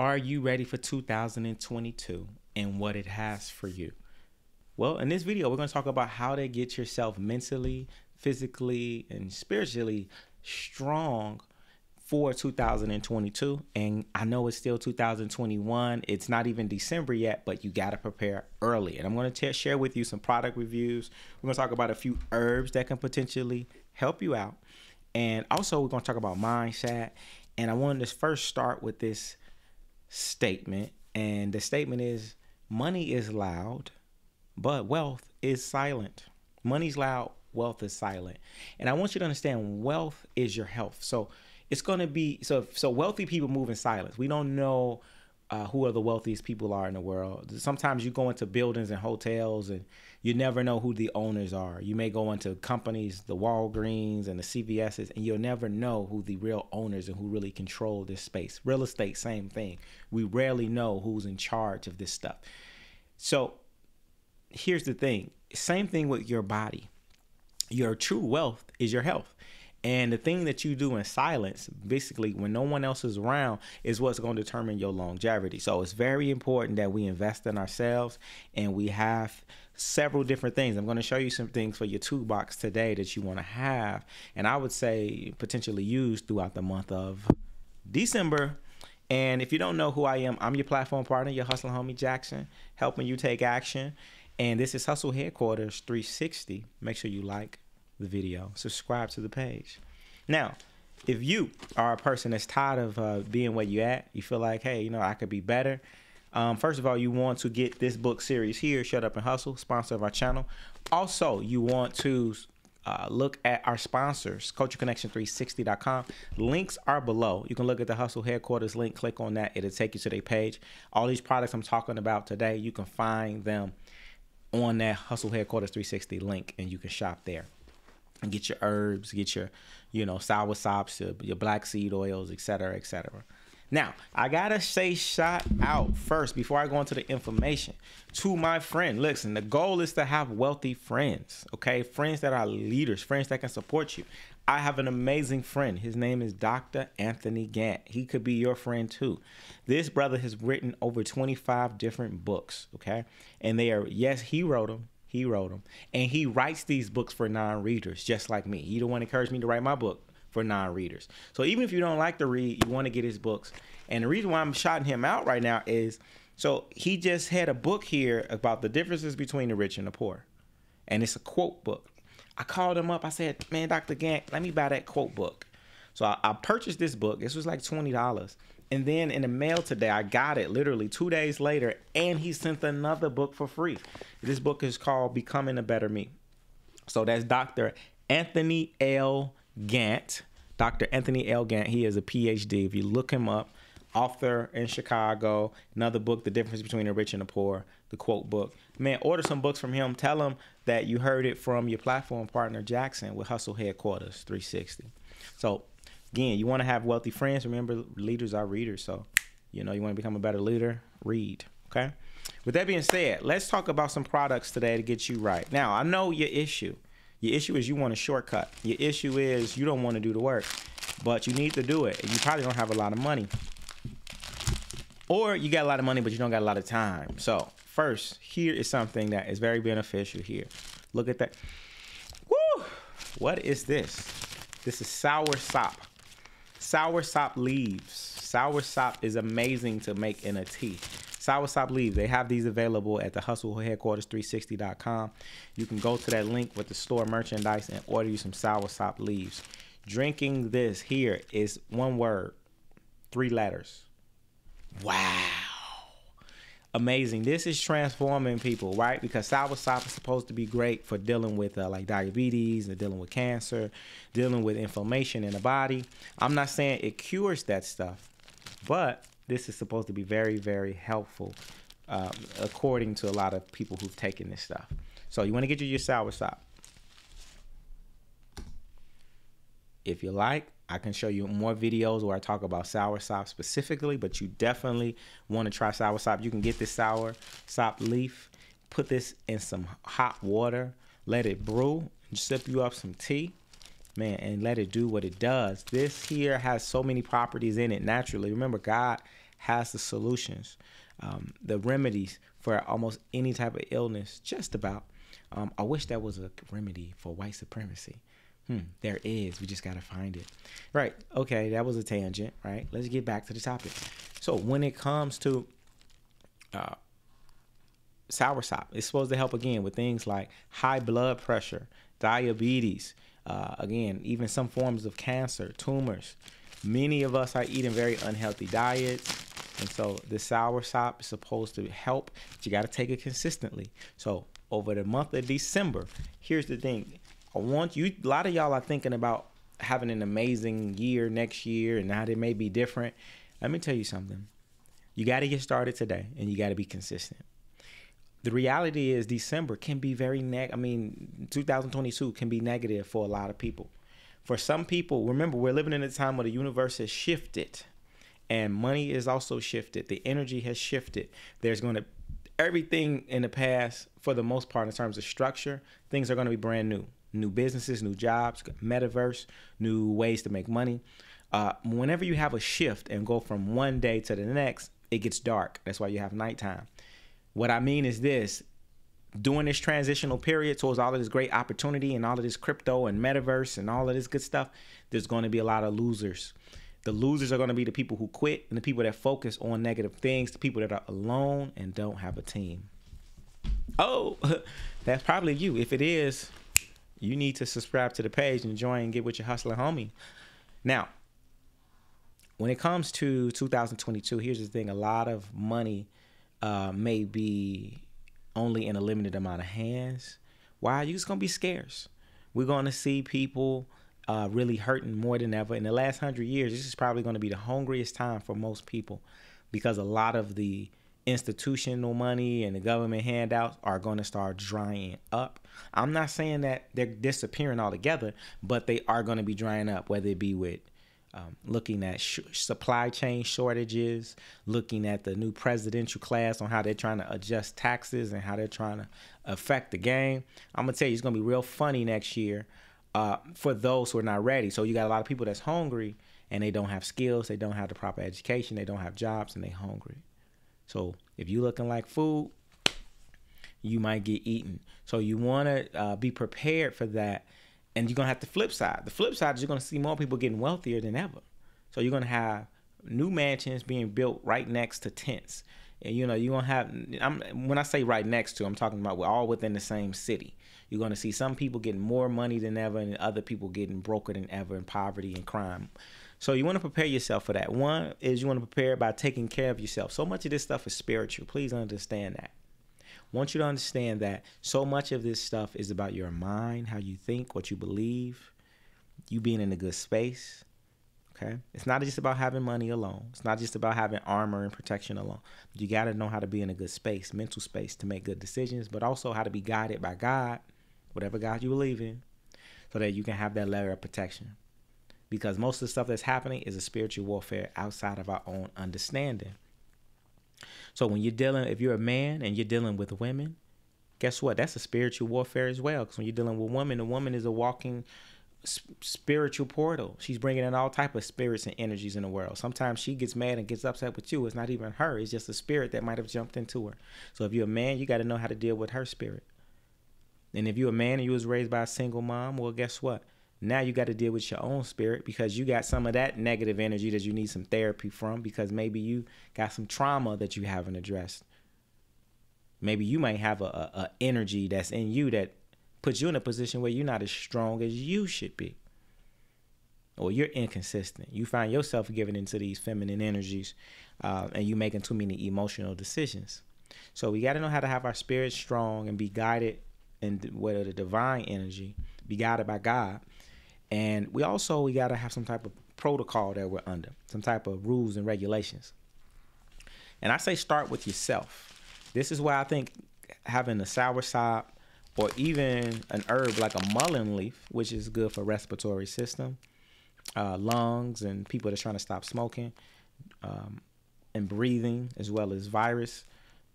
Are you ready for 2022 and what it has for you? Well, in this video, we're going to talk about how to get yourself mentally, physically, and spiritually strong for 2022. And I know it's still 2021. It's not even December yet, but you got to prepare early. And I'm going to share with you some product reviews. We're going to talk about a few herbs that can potentially help you out. And also, we're going to talk about mindset. And I wanted to first start with this statement, and the statement is: money is loud, but wealth is silent. Money's loud, wealth is silent. And I want you to understand, wealth is your health. So it's going to be so wealthy people move in silence. We don't know who are the wealthiest people are in the world. Sometimes you go into buildings and hotels and you never know who the owners are. You may go into companies, the Walgreens and the CVS's, and you'll never know who the real owners and who really control this space. Real estate, same thing. We rarely know who's in charge of this stuff. So here's the thing. Same thing with your body. Your true wealth is your health. And the thing that you do in silence, basically when no one else is around, is what's going to determine your longevity. So it's very important that we invest in ourselves, and we have several different things. I'm going to show you some things for your toolbox today that you want to have, and I would say potentially use throughout the month of December. And if you don't know who I am, I'm your platform partner, your hustler homie Jackson, helping you take action. And this is Hustle Headquarters 360. Make sure you like the video, subscribe to the page. Now, if you are a person that's tired of being where you at, you feel like, hey, I could be better. First of all, you want to get this book series here, Shut Up and Hustle, sponsor of our channel. Also, you want to look at our sponsors, cultureconnection360.com. Links are below. You can look at the Hustle Headquarters link, click on that. It'll take you to their page. All these products I'm talking about today, you can find them on that Hustle Headquarters 360 link, and you can shop there and get your herbs, get your, sour sops, your black seed oils, etc., etc. Now, I gotta say shout out first before I go into the information to my friend. Listen, the goal is to have wealthy friends, okay? Friends that are leaders, friends that can support you. I have an amazing friend. His name is Dr. Anthony Gant. He could be your friend too. This brother has written over 25 different books, okay? And they are, yes, he wrote them. He wrote them. And he writes these books for non-readers, just like me. He the one encouraged me to write my book for non-readers. So even if you don't like to read, you want to get his books. And the reason why I'm shouting him out right now is, so he just had a book here about the differences between the rich and the poor. And it's a quote book. I called him up. I said, man, Dr. Gant, let me buy that quote book. So I purchased this book. This was like $20. And then in the mail today, I got it literally 2 days later, and he sent another book for free. This book is called Becoming a Better Me. So that's Dr. Anthony L. Gant. Dr. Anthony L. Gant. He is a PhD. If you look him up, author in Chicago. Another book, The Difference Between the Rich and the Poor, the quote book. Man, order some books from him. Tell him that you heard it from your platform partner, Jackson, with Hustle Headquarters 360. So, again, you want to have wealthy friends. Remember, leaders are readers. So, you want to become a better leader, read. Okay? With that being said, let's talk about some products today to get you right. Now, I know your issue. Your issue is you want a shortcut. Your issue is you don't want to do the work, but you need to do it. And you probably don't have a lot of money. Or you got a lot of money, but you don't got a lot of time. So, first, here is something that is very beneficial here. Look at that. Woo! What is this? This is sour sop. Sour sop leaves. Sour sop is amazing to make in a tea. Sour sop leaves. They have these available at the Hustle Headquarters 360.com. You can go to that link with the store merchandise and order you some sour sop leaves. Drinking this here is one word, 3 letters. Wow. Amazing. This is transforming people, right? Because sour sop is supposed to be great for dealing with like diabetes and dealing with cancer, dealing with inflammation in the body. I'm not saying it cures that stuff, but this is supposed to be very, very helpful according to a lot of people who've taken this stuff. So you want to get your sour sop. If you like, I can show you more videos where I talk about sour sop specifically, but you definitely want to try sour sop. You can get this sour sop leaf, put this in some hot water, let it brew, and sip you up some tea, man, and let it do what it does. This here has so many properties in it naturally. Remember, God has the solutions, the remedies for almost any type of illness, just about. I wish there was a remedy for white supremacy. There is. We just got to find it. Right. Okay. That was a tangent. Right. Let's get back to the topic. So when it comes to soursop, it's supposed to help again with things like high blood pressure, diabetes, again, even some forms of cancer, tumors. Many of us are eating very unhealthy diets. And so the soursop is supposed to help, but you got to take it consistently. So over the month of December, here's the thing. I want you, a lot of y'all are thinking about having an amazing year next year and how they may be different. Let me tell you something. You got to get started today and you got to be consistent. The reality is December can be very 2022 can be negative for a lot of people. For some people, remember, we're living in a time where the universe has shifted and money is also shifted. The energy has shifted. There's going to, everything in the past, for the most part, in terms of structure, things are going to be brand new. New businesses, new jobs, metaverse, new ways to make money. Whenever you have a shift and go from one day to the next, it gets dark. That's why you have nighttime. What I mean is this. During this transitional period towards all of this great opportunity and all of this crypto and metaverse and all of this good stuff, there's going to be a lot of losers. The losers are going to be the people who quit and the people that focus on negative things, the people that are alone and don't have a team. Oh, that's probably you. If it is, you need to subscribe to the page and join and get with your hustler homie. Now, when it comes to 2022, here's the thing. A lot of money may be only in a limited amount of hands. Why? You're just going to be scarce. We're going to see people really hurting more than ever. In the last 100 years, this is probably going to be the hungriest time for most people because a lot of the institutional money and the government handouts are going to start drying up. I'm not saying that they're disappearing altogether, but they are going to be drying up, whether it be with looking at supply chain shortages, looking at the new presidential class on how they're trying to adjust taxes and how they're trying to affect the game. I'm going to tell you, it's going to be real funny next year for those who are not ready. So you got a lot of people that's hungry and they don't have skills, they don't have the proper education, they don't have jobs, and they're hungry. So if you're looking like food, you might get eaten. So you want to be prepared for that. And you're going to have the flip side. The flip side is you're going to see more people getting wealthier than ever. So you're going to have new mansions being built right next to tents. And, you're going to have, when I say right next to, I'm talking about we're all within the same city. You're going to see some people getting more money than ever and other people getting broker than ever in poverty and crime. So you want to prepare yourself for that. One is you want to prepare by taking care of yourself. So much of this stuff is spiritual. Please understand that. I want you to understand that so much of this stuff is about your mind, how you think, what you believe, you being in a good space. Okay? It's not just about having money alone. It's not just about having armor and protection alone. You got to know how to be in a good space, mental space, to make good decisions, but also how to be guided by God, whatever God you believe in, so that you can have that layer of protection. Because most of the stuff that's happening is a spiritual warfare outside of our own understanding. So when you're dealing, if you're a man and you're dealing with women, guess what? That's a spiritual warfare as well. Because when you're dealing with women, a woman is a walking spiritual portal. She's bringing in all type of spirits and energies in the world. Sometimes she gets mad and gets upset with you. It's not even her. It's just a spirit that might have jumped into her. So if you're a man, you got to know how to deal with her spirit. And if you're a man and you was raised by a single mom, well, guess what? Now you got to deal with your own spirit because you got some of that negative energy that you need some therapy from because maybe you got some trauma that you haven't addressed. Maybe you might have a energy that's in you that puts you in a position where you're not as strong as you should be. Or you're inconsistent. You find yourself giving into these feminine energies and you making too many emotional decisions. So we got to know how to have our spirit strong and be guided and with the divine energy, be guided by God. And we got to have some type of protocol that we're under, some type of rules and regulations. And I say start with yourself. This is why I think having a soursop or even an herb like a mullein leaf, which is good for respiratory system, lungs, and people that's trying to stop smoking and breathing, as well as virus.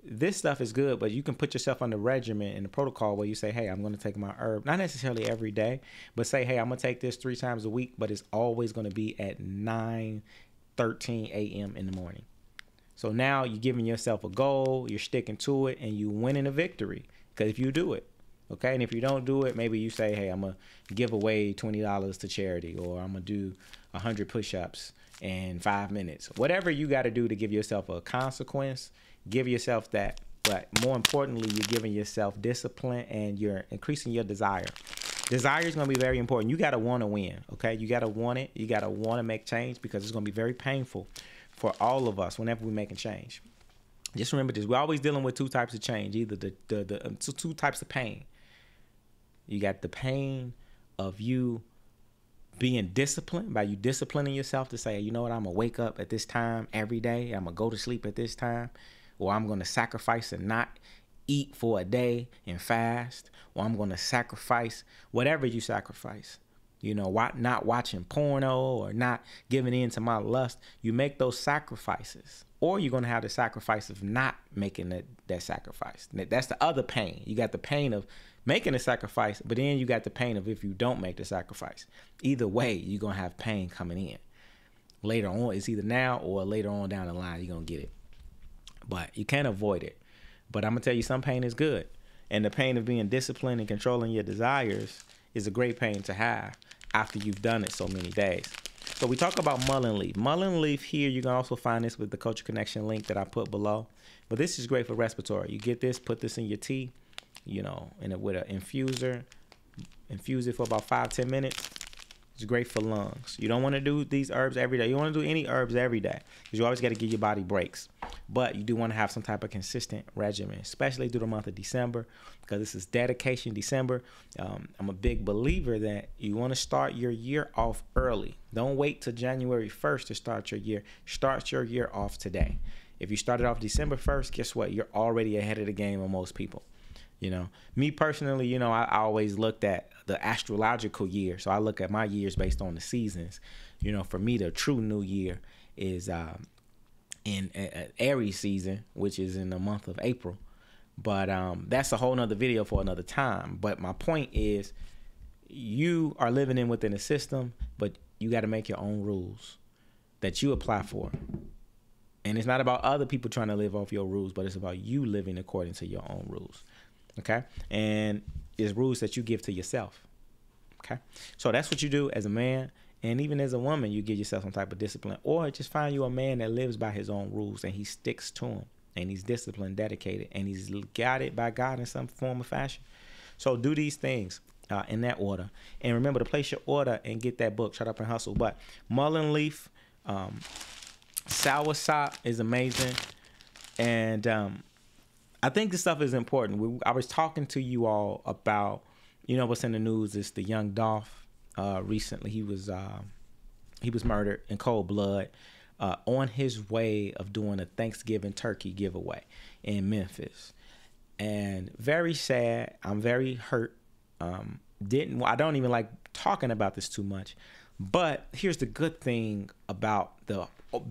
This stuff is good, but you can put yourself on the regimen and the protocol where you say, hey, I'm going to take my herb, not necessarily every day, but say, hey, I'm going to take this 3 times a week, but it's always going to be at 9:13 a.m. in the morning. So now you're giving yourself a goal, you're sticking to it, and you winning a victory. Because if you do it, okay, and if you don't do it, maybe you say, hey, I'm going to give away $20 to charity, or I'm going to do 100 push-ups in 5 minutes. Whatever you got to do to give yourself a consequence, give yourself that. But more importantly, you're giving yourself discipline, and you're increasing your desire. Desire is going to be very important. You got to want to win, okay? You got to want it. You got to want to make change, because it's going to be very painful for all of us whenever we're making change. Just remember this. We're always dealing with two types of change, either the two types of pain. You got the pain of you being disciplined, by you disciplining yourself to say, you know what, I'm going to wake up at this time every day. I'm going to go to sleep at this time, or I'm going to sacrifice and not eat for a day and fast, or I'm going to sacrifice whatever you sacrifice. You know, not watching porno or not giving in to my lust. You make those sacrifices, or you're going to have the sacrifice of not making that sacrifice. That's the other pain. You got the pain of making a sacrifice, but then you got the pain of if you don't make the sacrifice. Either way, you're going to have pain coming in. Later on, it's either now or later on down the line, you're going to get it. But you can't avoid it. But I'm going to tell you, some pain is good. And the pain of being disciplined and controlling your desires is a great pain to have after you've done it so many days. So we talk about mullein leaf. Mullein leaf here, you can also find this with the Culture Connection link that I put below. But this is great for respiratory. You get this, put this in your tea, you know, with an infuser. Infuse it for about 5-10 minutes. It's great for lungs. You don't want to do these herbs every day. You don't want to do any herbs every day, because you always got to give your body breaks. But you do want to have some type of consistent regimen, especially through the month of December, because this is dedication December. I'm a big believer that you want to start your year off early. Don't wait till January 1st to start your year. Start your year off today. If you started off December 1st, guess what? You're already ahead of the game of most people. You know, me personally, you know, I always looked at the astrological year. So I look at my years based on the seasons. You know, for me, the true new year is in Aries season, which is in the month of April. But that's a whole nother video for another time. But my point is, you are living within a system, but you got to make your own rules that you apply for. And it's not about other people trying to live off your rules, but it's about you living according to your own rules. Okay? And it's rules that you give to yourself. Okay? So that's what you do as a man. And even as a woman, you give yourself some type of discipline. Or just find you a man that lives by his own rules and he sticks to them. And he's disciplined, dedicated, and he's guided by God in some form or fashion. So do these things in that order. And remember to place your order and get that book, Shut Up and Hustle. But mullein leaf, soursop is amazing. And I think this stuff is important. I was talking to you all about, you know, what's in the news is the young Dolph. Recently, he was murdered in cold blood on his way of doing a Thanksgiving turkey giveaway in Memphis. And very sad. I'm very hurt. I don't even like talking about this too much. But here's the good thing about the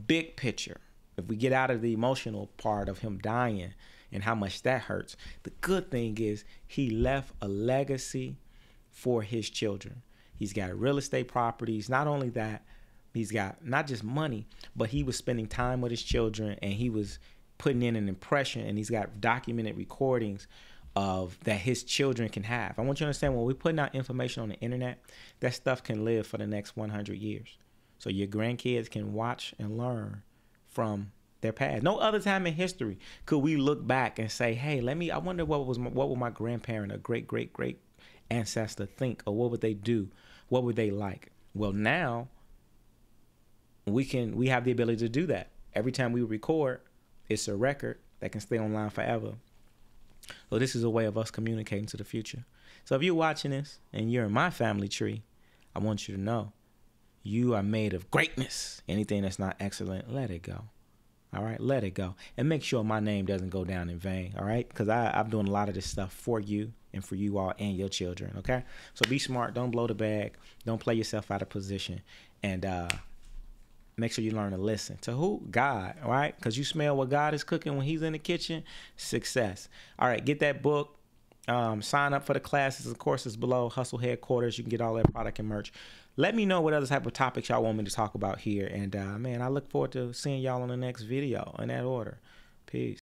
big picture. If we get out of the emotional part of him dying and how much that hurts, the good thing is he left a legacy for his children. He's got real estate properties. Not only that, he's got not just money, but he was spending time with his children and he was putting in an impression, and he's got documented recordings of that his children can have. I want you to understand, when we're putting out information on the internet, that stuff can live for the next 100 years. So your grandkids can watch and learn from their past. No other time in history could we look back and say, hey, I wonder what would my grandparent or great ancestor think, or what would they do? What would they like? Well, now we have the ability to do that. Every time we record, it's a record that can stay online forever. So this is a way of us communicating to the future. So if you're watching this and you're in my family tree, I want you to know you are made of greatness. Anything that's not excellent, let it go. All right, let it go. And make sure my name doesn't go down in vain, all right? Because I'm doing a lot of this stuff for you and for you all and your children, okay? So be smart. Don't blow the bag. Don't play yourself out of position. And make sure you learn to listen. To who? God, all right? Because you smell what God is cooking when he's in the kitchen. Success. All right, get that book. Sign up for the classes and courses below. Hustle Headquarters. You can get all that product and merch. Let me know what other type of topics y'all want me to talk about here. And man, I look forward to seeing y'all on the next video in that order. Peace.